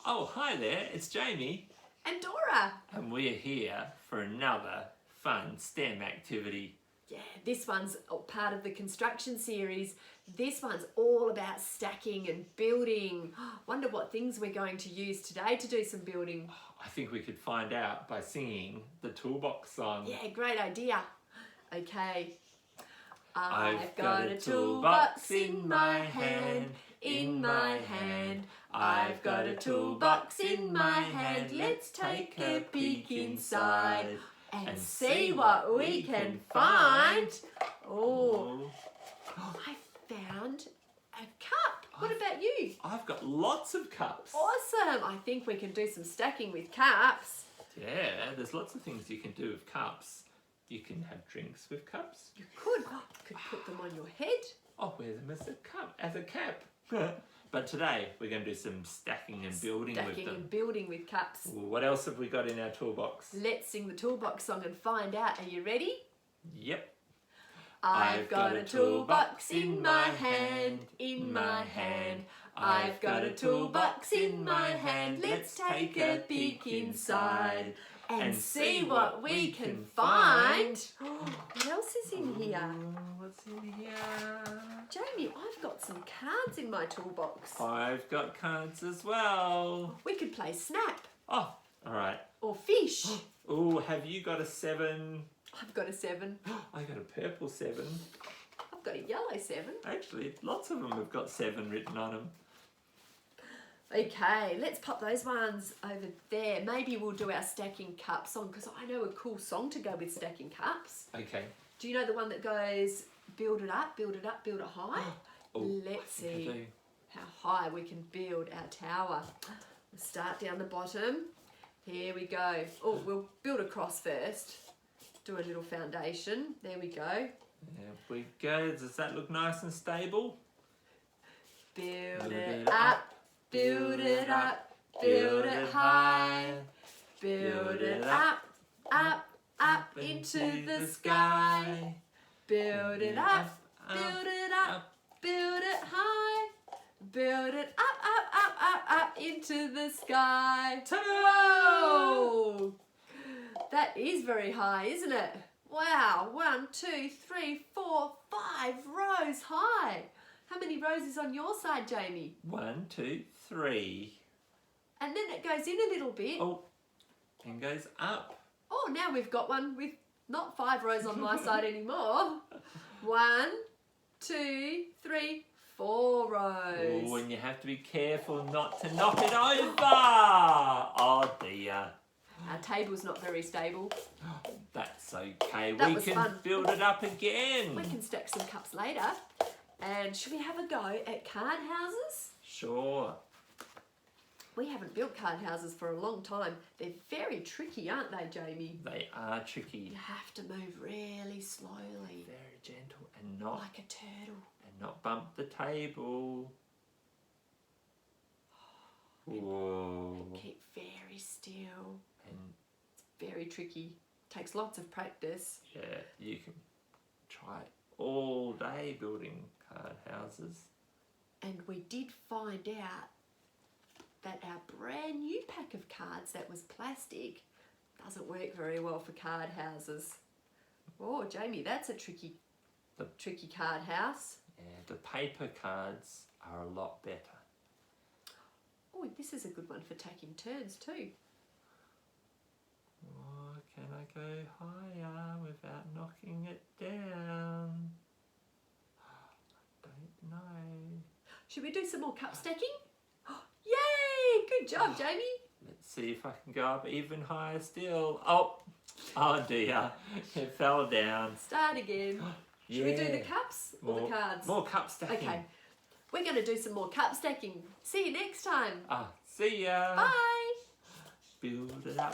Oh, hi there, it's Jamie. And Dora. And we're here for another fun STEM activity. Yeah, this one's part of the construction series. This one's all about stacking and building. Wonder what things we're going to use today to do some building. I think we could find out by singing the Toolbox Song. Yeah, great idea. Okay. I've got a toolbox in my hand, in my hand. I've got a toolbox in my hand. Let's take a peek inside and see what we can find. Oh, I found a cup. What about you? I've got lots of cups. Awesome. I think we can do some stacking with cups. Yeah, there's lots of things you can do with cups. You can have drinks with cups. You could. You could put them on your head. Oh, wear them as a cup, as a cap. But today we're going to do some stacking and building with them. Stacking and building with cups. What else have we got in our toolbox? Let's sing the Toolbox Song and find out. Are you ready? Yep. I've got a toolbox in my hand, in my hand. I've got a toolbox in my hand. Let's take a peek inside and see what we can find. What else is in here? What's in here? Jamie, I've got some cards in my toolbox. I've got cards as well. We could play Snap. Oh, all right. Or Fish. Oh, have you got a 7? I've got a 7. I got a purple 7. I've got a yellow 7. Actually, lots of them have got 7 written on them. Okay, let's pop those ones over there. Maybe we'll do our stacking cup song because I know a cool song to go with stacking cups. Okay. Do you know the one that goes, build it up, build it up, build it high? Oh, let's see how high we can build our tower. We'll start down the bottom. Here we go. Oh, we'll build across first. Do a little foundation. There we go. There we go. Does that look nice and stable? Build it up. Build it up, build it high, build it up, up, up into the sky. Build it up, build it up, build it high, build it up into the sky. Whoa! That is very high, isn't it? Wow, 1, 2, 3, 4, 5 rows high. How many rows is on your side, Jamie? 1, 2, 3. And then it goes in a little bit. Oh, and goes up. Oh, now we've got one with not 5 rows on my side anymore. 1, 2, 3, 4 rows. Oh, and you have to be careful not to knock it over. Oh dear. Our table's not very stable. That's okay. That we was can fun. build it up again. We can stack some cups later. And should we have a go at card houses? Sure. We haven't built card houses for a long time. They're very tricky, aren't they, Jamie? They are tricky. You have to move really slowly. Very gentle and not like a turtle. And not bump the table. Whoa. And keep very still. And it's very tricky. Takes lots of practice. yeah, you can try all day building card houses. And we did find out that our brand new pack of cards that was plastic doesn't work very well for card houses. Oh, Jamie, that's a tricky card house. Yeah, the paper cards are a lot better. Oh, this is a good one for taking turns too. Oh, can I go higher without knocking it down? I don't know. Should we do some more cup stacking? Yay! Good job, Jamie. Let's see if I can go up even higher still. Oh dear, it fell down. Start again. Should we do the cups or the cards? More cup stacking. Okay, we're going to do some more cup stacking. See you next time. See ya. Bye. Build it up.